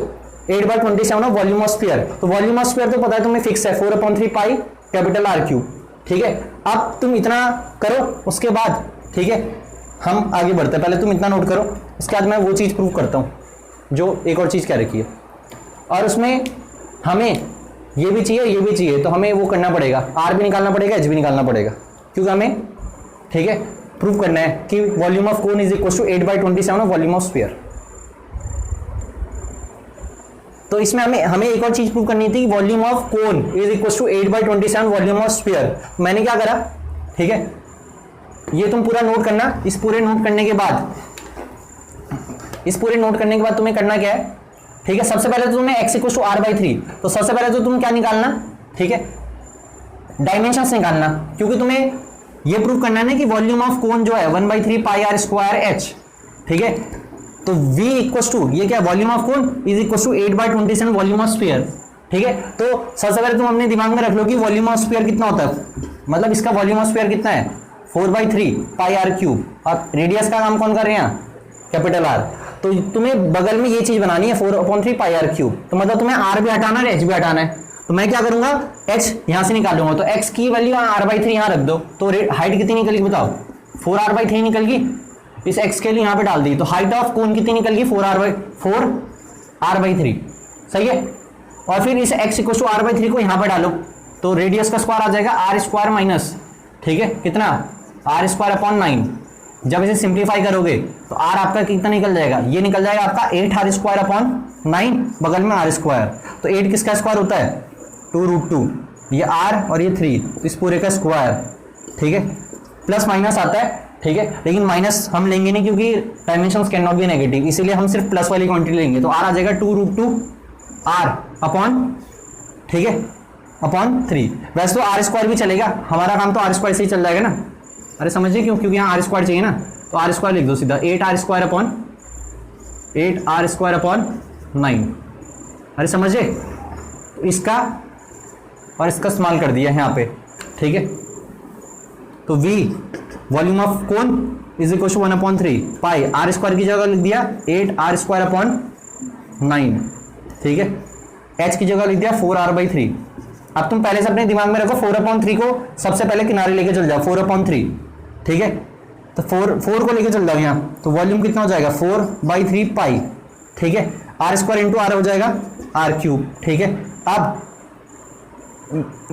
8/27 ऑफ वॉल्यूम ऑफ स्फीयर। तो वॉल्यूम ऑफ स्फीयर तो पता है तुम्हें, फिक्स है 4/3 पाई कैपिटल R क्यूब, ठीक है। अब तुम इतना करो, उसके बाद, ठीक है, हम आगे बढ़ते हैं, पहले तुम इतना नोट करो, इसके बाद मैं वो चीज़ प्रूव करता हूँ जो एक और चीज़ क्या रखी है, और उसमें हमें ये भी चाहिए ये भी चाहिए, तो हमें वो करना पड़ेगा, आर भी निकालना पड़ेगा एच भी निकालना पड़ेगा, क्योंकि हमें ठीक है प्रूव करना है कि volume of cone is equal to 8/27 of volume of sphere. तो इसमें हमें एक और चीज प्रूव करनी थी, volume of cone is equal to 8/27 volume of sphere. मैंने क्या करा, ठीक है ये तुम पूरा नोट करना, इस पूरे नोट करने के बाद तुम्हें करना क्या है, ठीक है सबसे पहले तो तुम्हें x इक्वल टू r/3, तो सबसे पहले तो तुम क्या निकालना, ठीक है डायमेंशंस निकालना, क्योंकि तुम्हें ये प्रूव करना है ना कि वॉल्यूम ऑफ कोन जो है 1/3 पाई r स्क्वायर h, ठीक है तो v इक्वल टू ये क्या volume of cone is equal to 8/27 volume of sphere, ठीक है। तो सबसे पहले तुम अपने दिमाग में रख लो कि वॉल्यूम ऑफ स्फीयर कितना होता है, मतलब इसका वॉल्यूम ऑफ स्फीयर कितना है 4/3 पाई r क्यूब, और रेडियस का काम कौन कर रहे हैं कैपिटल R, तो तुम्हें बगल में ये चीज बनानी है 4/3 पाई r क्यूब, तो मतलब तुम्हें r भी हटाना है h भी हटाना है, तो मैं क्या करूंगा h यहां से निकालूंगा, तो x की वैल्यू r/3 यहां रख दो, तो हाइट कितनी निकल गई बताओ 4r/3 निकल गई, इस x के लिए यहां पे डाल दी, तो हाइट ऑफ कोन कितनी निकल गई 4r/3, सही है। और फिर इस x इक्वल टू r/3 को यहां पे डालो, तो रेडियस का स्क्वायर आ जाएगा r स्क्वायर माइनस, ठीक है कितना r स्क्वायर अपॉन 9, जब इसे सिंप्लीफाई करोगे तो r आपका कितना निकल जाएगा, ये निकल जाएगा आपका 8r स्क्वायर अपॉन 9, बगल में r स्क्वायर, तो 8 किसका स्क्वायर होता है 2√2, ये r और ये 3, इस पूरे का स्क्वायर, ठीक है प्लस माइनस आता है, ठीक है लेकिन माइनस हम लेंगे नहीं क्योंकि dimensions can not be negative, इसीलिए हम सिर्फ प्लस वाली क्वांटिटी लेंगे, तो r आ जाएगा 2√2 r अपॉन, ठीक है अपॉन 3, वैसे तो r स्क्वायर भी चलेगा, हमारा काम तो r स्क्वायर से ही चल जाएगा ना, अरे समझिए क्यों, क्योंकि यहाँ r स्क्वायर चाहिए ना, तो r स्क्वायर लिख दो सीधा 8r स्क्वायर अपॉन 9, अरे समझिए इसका और इसका इस्तेमाल कर दिया यहाँ पे, ठीक है तो v volume of cone is equal to 1/3 pi r square की जगह लिख दिया 8r स्क्वायर अपॉन 9, ठीक है h की जगह लिख दिया 4r/3। अब तुम पहले से अपने दिमाग में रखो 4/3 को सबसे पहले किनारे लेके चल जाओ 4/3, ठीक है तो 4 को लेके चल जाओ यहाँ, तो वॉल्यूम कितना हो जाएगा 4/3 पाई, ठीक है r स्क्वायर इंटू r हो जाएगा r क्यूब, ठीक है अब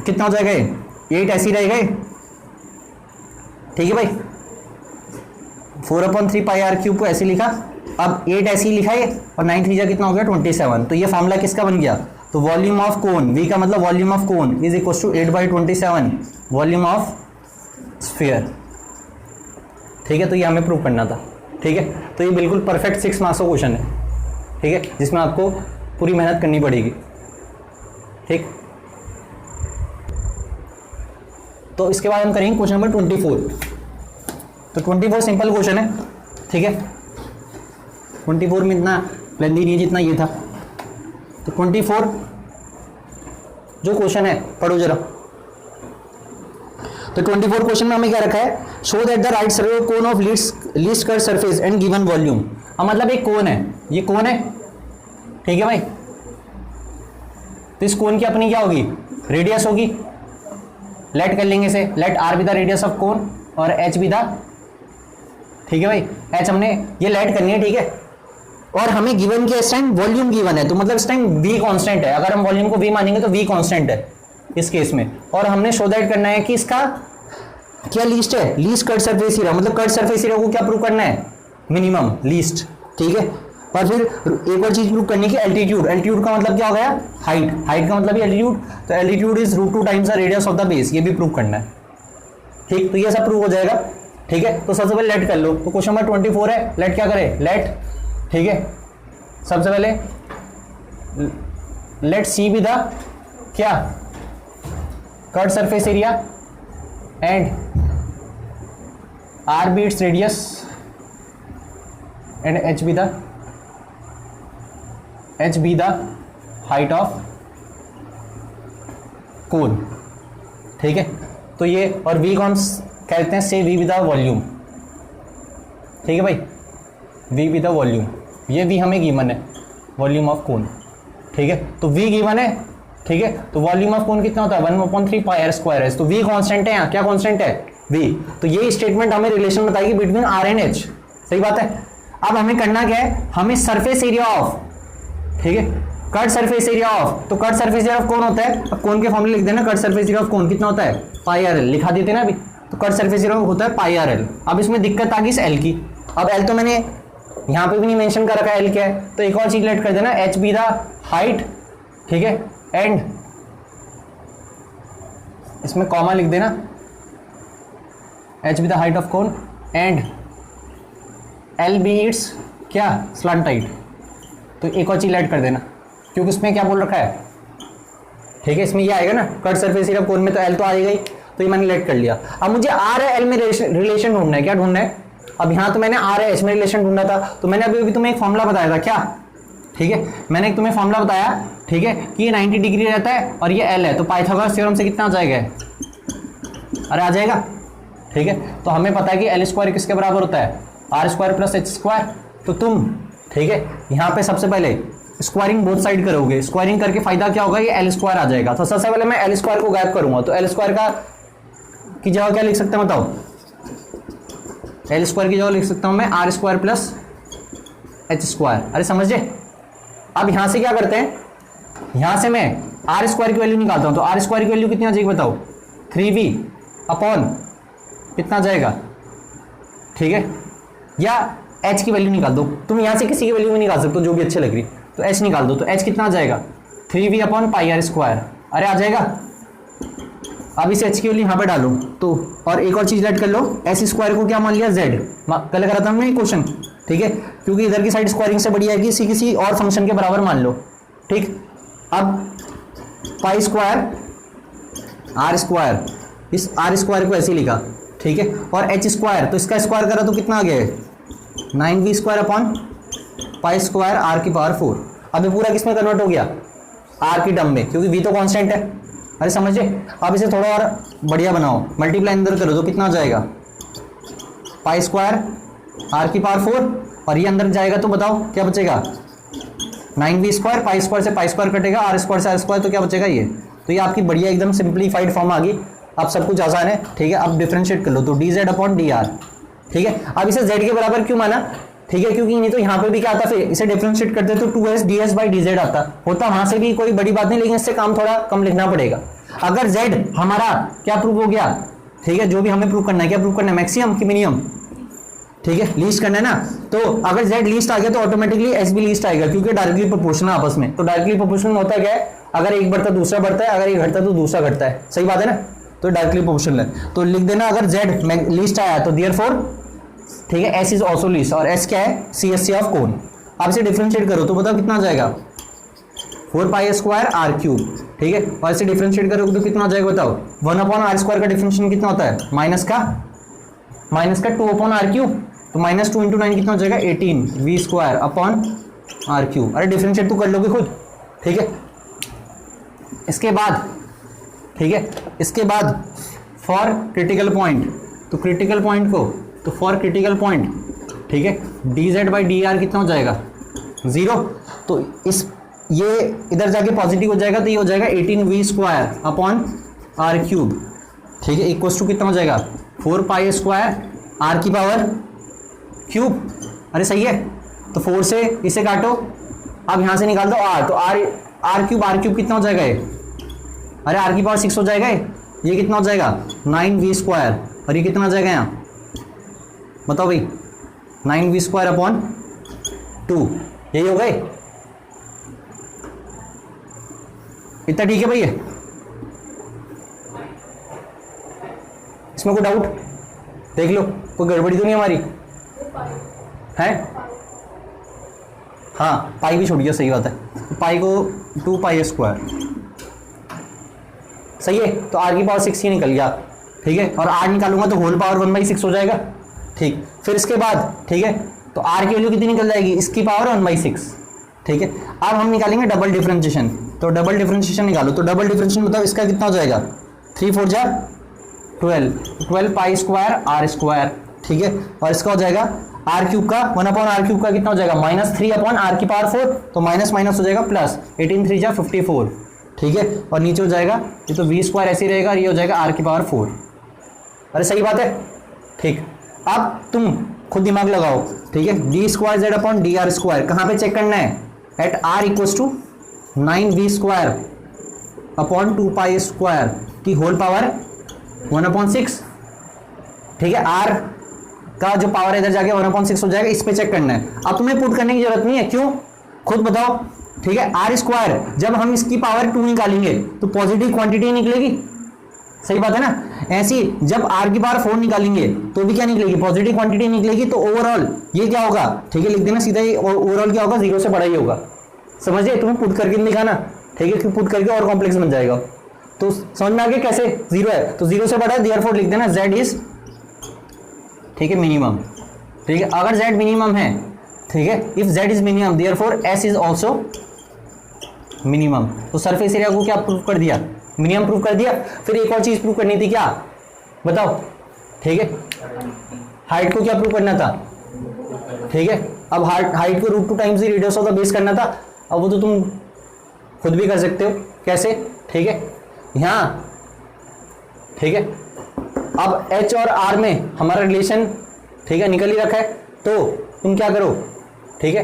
कितना हो जाएगा ये 8 ऐसे ही रहेगा, ठीक है भाई 4/3 पाई r क्यूब को ऐसे लिखा, अब 8 ऐसे ही लिखा है और 9 3 कितना हो गया 27, तो ये फॉर्मूला किसका बन गया, तो वॉल्यूम ऑफ कोन v का मतलब volume of cone is equal to 8/27 volume of sphere, ठीक है तो ये हमें प्रूव करना था, ठीक है तो ये बिल्कुल परफेक्ट 6 मार्क्स का क्वेश्चन है, ठीक है जिसमें आपको पूरी मेहनत करनी पड़ेगी, ठीक। तो इसके बाद हम करेंगे क्वेश्चन नंबर 24, तो 24 सिंपल क्वेश्चन है, ठीक है 24 में इतना लेंदी नहीं जितना ये था, तो 24 जो क्वेश्चन है पढ़ो जरा, तो 24 क्वेश्चन में हमें क्या रखा है, show that the right survey cone of least curve surface and given volume, अब मतलब एक कोन है, ये कोन है, ठीक है भाई तो इस कोन की अपनी क्या होगी रेडियस होगी, लेट कर लेंगे इसे, लेट r भी द रेडियस ऑफ कोन और h भी द, ठीक है भाई h हमने ये लेट करनी है, ठीक है और हमें गिवन के इस टाइम वॉल्यूम गिवन है, तो मतलब इस टाइम v कांस्टेंट है, अगर हम वॉल्यूम को v मानेंगे तो v कांस्टेंट है इस केस में, और हमने शो दैट करना है कि इसका क्या लीस्ट है, लीस्ट कट सरफेस एरिया, मतलब कट सरफेस एरिया को क्या प्रूव करना है मिनिमम लीस्ट, ठीक है और फिर एक और चीज प्रूव करनी है एल्टीट्यूड, एल्टीट्यूड का मतलब क्या हो गया हाइट, हाइट का मतलब एल्टीट्यूड, तो altitude is √2 times the radius of the base, ये भी प्रूव करना है, ठीक तो ये सब प्रूव हो जाएगा, ठीक है तो सबसे पहले लेट कर लो, तो क्वेश्चन नंबर 24 है, लेट क्या करे लेट, ठीक है सबसे पहले लेट सी बी द क्या curved surface area and R be its radius and H be the height of cone, ठीक है तो ये और v कौन कहते हैं, से v बी द वॉल्यूम, ठीक है भाई v बी द वॉल्यूम, ये v हमें गिवन है वॉल्यूम ऑफ कोन, ठीक है तो v गिवन है, ठीक है तो वॉल्यूम ऑफ कोन कितना होता है 1/3 पाई r स्क्वायर है, तो v कांस्टेंट है यहाँ, क्या कांस्टेंट है v। तो ये स्टेटमेंट हमें रिलेशन बताएगी बिटवीन r एंड h। सही बात है। अब हमें करना क्या है, हमें सरफेस एरिया ऑफ, ठीक है, कट सरफेस एरिया ऑफ, तो कट सरफेस एरिया ऑफ कौन होता है, अब कौन के फॉर्मूले लिख देना, कट सरफेस एरिया ऑफ कौन कितना होता है, पाई आर एल, लिखा देते ना अभी। तो कट सरफेस एरिया होता है पाई आर एल। अब इसमें दिक्कत आ गई इस एल की। अब एल तो मैंने यहाँ पे भी नहीं मेंशन कर रखा है एल क्या है, तो एक और चीज लेट कर देना, एच बी द हाइट, ठीक है, एंड इसमें कॉमा लिख देना, H be the height of cone and L be its क्या, स्लांट हाइट। तो एक और चीज ऐड कर देना, क्योंकि इसमें क्या बोल रखा है, ठीक है, इसमें ये आएगा ना कट सरफेस एरिया कोन में, तो एल तो आएगा ही, तो ये मैंने लेट कर लिया। अब मुझे आर है एल में रिलेशन ढूंढना है, क्या ढूंढना है, अब यहाँ तो मैंने आर है एच में रिलेशन ढूंढना था, तो मैंने अभी तुम्हें एक फॉर्मूला बताया था क्या, ठीक है, मैंने एक तुम्हें फॉर्मूला बताया, ठीक है, कि ये 90 डिग्री रहता है और ये एल है, तो पाइथागोरस थ्योरम से कितना आ जाएगा, अरे आ जाएगा, ठीक है। तो हमें पता है कि एल स्क्वायर किसके बराबर होता है, R square plus H square. तो तुम, ठीक है, यहाँ पे सबसे पहले स्क्वायरिंग बोथ साइड करोगे, स्क्वायरिंग करके फायदा क्या होगा, ये एल स्क्वायर आ जाएगा। तो सबसे पहले मैं एल स्क्वायर को गायब करूंगा, तो एल स्क्वायर का की जगह क्या लिख सकते हैं बताओ, एल स्क्वायर की जगह लिख सकता हूं मैं R square plus H square. अरे समझे। अब यहां से क्या करते हैं, यहां से मैं आर स्क्वायर की वैल्यू निकालता हूं, तो आर स्क्वायर की वैल्यू कितनी आ जाएगी बताओ, 3v अपॉन कितना जाएगा, ठीक है, या h की वैल्यू निकाल दो, तुम यहां से किसी की वैल्यू भी निकाल सकते हो जो भी अच्छे लग रही, तो h निकाल दो, तो h कितना आ जाएगा, 3v upon pi R square. अरे आ जाएगा। अब इस h की वैल्यू यहाँ पे डालो, तो और एक और चीज ऐड कर लो, एस स्क्वायर को क्या मान लिया, z, कल करा था हमने क्वेश्चन, ठीक है, क्योंकि इधर की साइड स्क्वायरिंग से बढ़िया है कि किसी और फंक्शन के बराबर मान लो, ठीक। अब पाई स्क्वायर आर स्क्वायर, इस आर स्क्वायर को ऐसे लिखा, ठीक है, और एच स्क्वायर, तो इसका स्क्वायर करा तो कितना आ गया, 9v square upon pi square R की पावर 4। अब ये पूरा किस में कन्वर्ट हो गया, आर की टर्म में, क्योंकि v तो कांस्टेंट है। अरे समझे। अब इसे थोड़ा और बढ़िया बनाओ, मल्टीप्लाई अंदर करो तो कितना आ जाएगा, पाई स्क्वायर आर की पावर 4, और ये अंदर जाएगा तो बताओ क्या बचेगा, 9v स्क्वायर, पाई स्क्वायर से पाई स्क्वायर कटेगा, आर स्क्वायर से आर स्क्वायर, तो क्या बचेगा ये, तो ये आपकी बढ़िया एकदम सिंप्लीफाइड फॉर्म आ गई। अब सब कुछ आसान है, ठीक है। अब डिफरेंशिएट कर लो, तो dz अपॉन dr, ठीक है। अब इसे z के बराबर क्यों माना, ठीक है, क्योंकि नहीं तो यहाँ पे भी क्या आता, फिर इसे डिफरेंशिएट करते तो 2s ds बाई dz आता होता, वहां से भी कोई बड़ी बात नहीं, लेकिन इससे काम थोड़ा कम लिखना पड़ेगा। अगर z हमारा क्या प्रूव हो गया, ठीक है, जो भी हमें प्रूव करना है, क्या प्रूव करना है, मैक्सिमम की मिनिमम, ठीक है, लीस्ट करना है ना, तो अगर z लीस्ट आ गया तो ऑटोमेटिकली s भी लीस्ट आएगा, क्योंकि डायरेक्टली प्रोपोर्शनल आपस में। तो डायरेक्टली प्रोपोर्शनल होता क्या है, अगर एक बढ़ता दूसरा बढ़ता है, अगर एक घटता तो दूसरा घटता है, सही बात है ना, तो डायरेक्टली प्रोपोर्शनल है। तो लिख देना अगर z लीस्ट आया तो देयरफॉर, ठीक है, s इज ऑल्सो लीस्ट, और s क्या है, CSC ऑफ कोन। अब इसे डिफरेंशिएट करो तो बताओ कितना आ जाएगा, 4 पाई स्क्वायर आर क्यूब, ठीक है, और इसे डिफरेंशिएट करोगे तो कितना आ जाएगा बताओ, 1 अपॉन आर स्क्वायर का डिफरेंशिएशन कितना होता है, माइनस का 2 अपॉन आर क्यूब, तो -2 × 9 कितना हो जाएगा, 18v square upon R cube. अरे डिफरेंशिएट तो कर लोगे खुद, ठीक है। इसके बाद, ठीक है, इसके बाद फॉर क्रिटिकल पॉइंट, तो क्रिटिकल पॉइंट को, तो फॉर क्रिटिकल पॉइंट, ठीक है, dz बाई dr कितना हो जाएगा, 0, तो इस ये इधर जाके पॉजिटिव हो जाएगा, तो ये हो जाएगा 18v square upon R cube, ठीक है, इक्वल्स टू कितना हो जाएगा, 4 पाई स्क्वायर आर की पावर क्यूब। अरे सही है, तो 4 से इसे काटो, अब यहाँ से निकाल दो r, तो आर क्यूब कितना हो जाएगा ये, अरे आर की पावर 6 हो जाएगा ये कितना हो जाएगा, 9v स्क्वायर, और ये कितना आ जाएगा यहाँ बताओ भाई, 9v स्क्वायर अपॉन 2, यही हो गए, इतना ठीक है भाई। इसमें कोई डाउट देख लो, कोई गड़बड़ी तो नहीं हमारी है, हाँ पाई भी छोड़ गया, सही बात है, तो पाई को 2 पाई स्क्वायर, सही है, तो आर की पावर 6 ही निकल गया, ठीक है, और आर निकालूंगा तो होल पावर 1/6 हो जाएगा, ठीक। फिर इसके बाद, ठीक है, तो आर की वैल्यू कितनी निकल जाएगी, इसकी पावर 1/6, ठीक है। अब हम निकालेंगे डबल डिफरेंशिएशन, तो डबल डिफरेंशिएशन निकालो, तो डबल डिफरेंशिएशन बताओ इसका कितना हो जाएगा, 3 4 जा 12 पाई स्क्वायर आर स्क्वायर, ठीक है, और इसका हो जाएगा आर क्यूब का 1 अपॉन आर क्यूब का कितना हो जाएगा, -3 अपॉन आर की पावर 4, तो माइनस हो जाएगा प्लस, 18 3 जा 54, ठीक है, और नीचे हो जाएगा ये तो v स्क्वायर ऐसे ही रहेगा, और ये हो जाएगा आर की पावर 4, अरे सही बात है, ठीक। अब तुम खुद दिमाग लगाओ, ठीक है। D square Z upon D R square कहाँ पे चेक करना है? At R equals to 9v square upon 2 square की होल पावर 1/6, ठीक है। आर का जो पावर इधर जाके 1/6 हो जाएगा, इस पे चेक करना है। अब तुम्हें पुट करने की जरूरत नहीं है, क्यों? खुद बताओ, ठीक है। आर स्क्वायर जब हम इसकी पावर 2 निकालेंगे तो पॉजिटिव क्वांटिटी निकलेगी, सही बात है ना। ऐसी जब आर की पावर 4 निकालेंगे तो भी क्या निकलेगी? पॉजिटिव क्वांटिटी निकलेगी। तो ओवरऑल ये क्या होगा, ठीक है, लिख देना सीधा ही। ओवरऑल क्या होगा? 0 से बड़ा ही होगा, समझिए। तुम्हें पुट करके दिखाना, ठीक है, क्योंकि पुट करके और कॉम्प्लेक्स बन जाएगा। तो समझ में आ गया कैसे? 0 है तो 0 से बड़ा है, देयरफॉर लिख देना z इज, ठीक है, मिनिमम, ठीक है। अगर z मिनिमम है, ठीक है, if z is minimum therefore s is also minimum. तो सरफेस एरिया को क्या प्रूव कर दिया? मिनिमम प्रूव कर दिया। फिर एक और चीज प्रूव करनी थी, क्या बताओ? ठीक है, हाइट को क्या प्रूव करना था? ठीक है, अब हाइट को √2 times the radius of the base करना था। अब वो तो तुम खुद भी कर सकते हो, कैसे? ठीक है, यहाँ, ठीक है, अब h और r में हमारा रिलेशन, ठीक है, निकल ही रखा है। तो तुम क्या करो, ठीक है,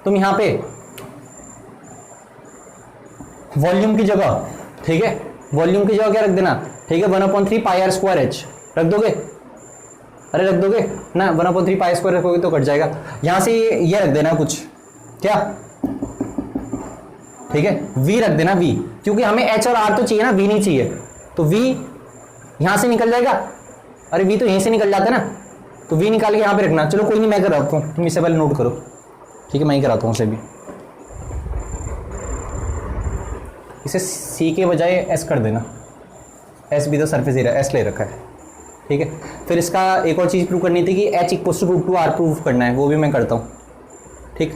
तुम यहां पे वॉल्यूम की जगह, ठीक है, वॉल्यूम की जगह क्या रख देना, ठीक है, 1/3 पाई आर स्क्वायर एच रख दोगे। अरे रख दोगे ना, 1/3 पाई स्क्वायर रखोगे तो कट जाएगा। यहां से ये रख देना कुछ, क्या, ठीक है, v रख देना, v, क्योंकि हमें h और r तो चाहिए ना, v नहीं चाहिए। तो v यहां से निकल जाएगा। अरे v तो यहीं से निकल जाता है ना, तो v निकाल के यहां पे रखना। चलो कोई नहीं, मैं कराता हूं, तुम इससे पहले नोट करो, ठीक है, मैं ही कराता हूं उसे भी। इसे c के बजाय s कर देना, s भी तो सरफेस एरिया s ले रखा है, ठीक है। फिर इसका एक और चीज़ प्रूव करनी थी कि h equal to √2r prove करना है, वो भी मैं करता हूँ, ठीक।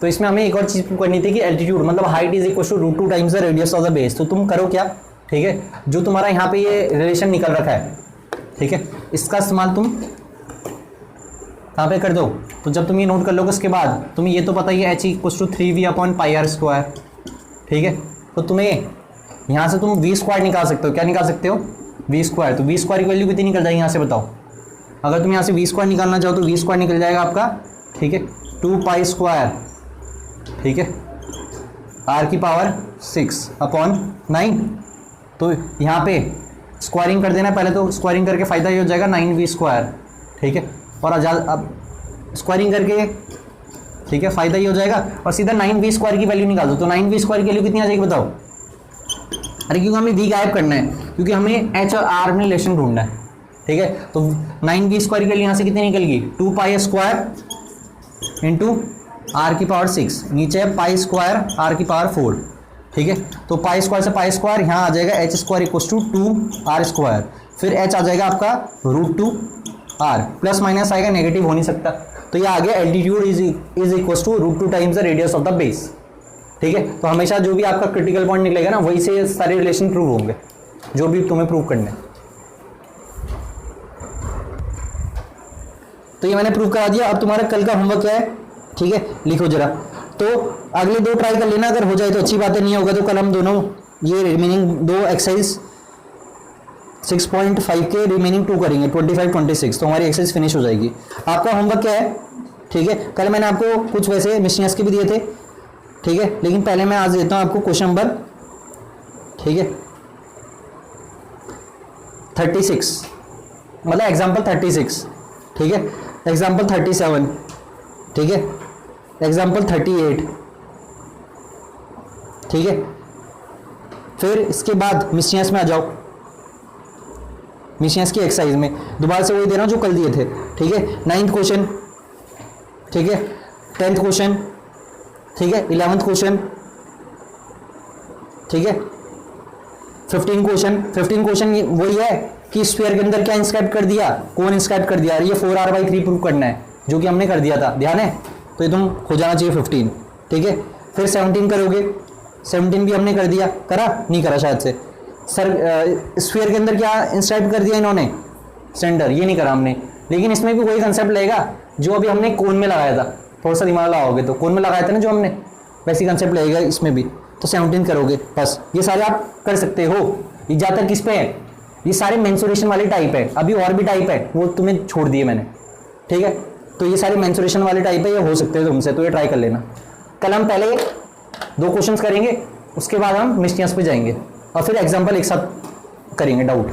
तो इसमें हमें एक और चीज़ प्रूव करनी थी कि एल्टीट्यूड मतलब height is equal to √2 times the radius of the base. तो तुम करो क्या, ठीक है, जो तुम्हारा यहाँ पे ये रिलेशन निकल रखा है, ठीक है, इसका इस्तेमाल तुम कहाँ पे कर दो। तो जब तुम ये नोट कर लोगे उसके बाद तुम्हें ये तो पता ही है h equal to 3v upon pi R square, ठीक है। तो तुम्हें यहाँ से तुम v स्क्वायर निकाल सकते हो, क्या निकाल सकते हो? v square. तो v स्क्वायर की वैल्यू कितनी निकल जाएगी यहाँ से बताओ? अगर तुम यहाँ से v स्क्वायर निकालना चाहो तो v स्क्वायर निकल जाएगा आपका, ठीक है, 2 पाई स्क्वायर, ठीक है, r की पावर 6 अपॉन 9। तो यहाँ पे स्क्वायरिंग कर देना पहले, तो स्क्वायरिंग करके फ़ायदा ये हो जाएगा 9v स्क्वायर, ठीक है, और अब स्क्वायरिंग करके, ठीक है, फ़ायदा ये हो जाएगा और सीधा 9v स्क्वायर की वैल्यू निकाल दो। तो 9v स्क्वायर की वैल्यू कितनी आ जाएगी बताओ? अरे क्योंकि हमें v गायब करना है, क्योंकि हमें h और r में रिलेशन ढूंढना है, ठीक है। तो 9v स्क्वायर के लिए यहाँ से कितनी निकल गई? 2 पाई स्क्वायर इंटू r की पावर 6, नीचे है पाई स्क्वायर r की पावर 4, ठीक है। तो पाई स्क्वायर से पाई स्क्वायर यहाँ आ जाएगा h square equal to 2r square, फिर h आ जाएगा आपका √2r, प्लस माइनस आएगा, नेगेटिव हो नहीं सकता। तो ये आ गया altitude is equal to √2 times the radius of the base, ठीक है। तो हमेशा जो भी आपका क्रिटिकल पॉइंट निकलेगा ना, वही से सारे रिलेशन प्रूव होंगे, जो भी तुम्हें प्रूव करने। तो ये मैंने प्रूव करा दिया। अब तुम्हारा कल का होमवर्क क्या है, ठीक है, लिखो जरा। तो अगले 2 ट्राई कर लेना, अगर हो जाए तो अच्छी बात है, नहीं होगा तो कल हम दोनों ये रिमेनिंग 2 एक्सरसाइज 6.5 के रिमेनिंग 2 करेंगे, 25-26, तो हमारी एक्सरसाइज फिनिश हो जाएगी। आपका होमवर्क क्या है, ठीक है, कल मैंने आपको कुछ वैसे मिशनियस के भी दिए थे, ठीक है, लेकिन पहले मैं आज देता हूँ आपको क्वेश्चन नंबर, ठीक है, 36, मतलब एग्जाम्पल 36, ठीक है, एग्जाम्पल 37, ठीक है, एग्जाम्पल 38, ठीक है। फिर इसके बाद मिशनियस में आ जाओ, मिशनियस की एक्सरसाइज में दोबारा से वही दे रहा हूँ जो कल दिए थे, ठीक है। 9th क्वेश्चन, ठीक है, 10th क्वेश्चन, ठीक है, 11th क्वेश्चन, ठीक है, 15 क्वेश्चन वही है कि स्फीयर के अंदर क्या इंस्क्राइब कर दिया, कौन इंस्क्राइब कर दिया, ये 4r/3 प्रूव करना है, जो कि हमने कर दिया था, ध्यान है। तो ये तुम हो जाना चाहिए 15, ठीक है। फिर 17 करोगे, 17 भी हमने कर दिया, करा नहीं करा शायद से सर। स्फीयर के अंदर क्या इंस्क्राइब कर दिया इन्होंने, सेंटर, ये नहीं करा हमने, लेकिन इसमें भी वही कंसेप्ट लगेगा जो अभी हमने कोन में लगाया था। थोड़ा सा दिमाग लगाओगे तो कोन में लगाया था ना जो हमने, वैसी कंसेप्ट लगेगा इसमें भी। तो 17 करोगे बस। ये सारे आप कर सकते हो। ये ज़्यादातर किस पे है, ये सारे मेंसुरेशन वाले टाइप है। अभी और भी टाइप है, वो तुम्हें छोड़ दिए मैंने, ठीक है। तो ये सारे मेंसुरेशन वाले टाइप है, ये हो सकते हैं तुमसे, तो ये ट्राई कर लेना। कल हम पहले 2 क्वेश्चंस करेंगे, उसके बाद हम मिस्टियंस पे जाएंगे और फिर एग्जाम्पल एक साथ करेंगे डाउट।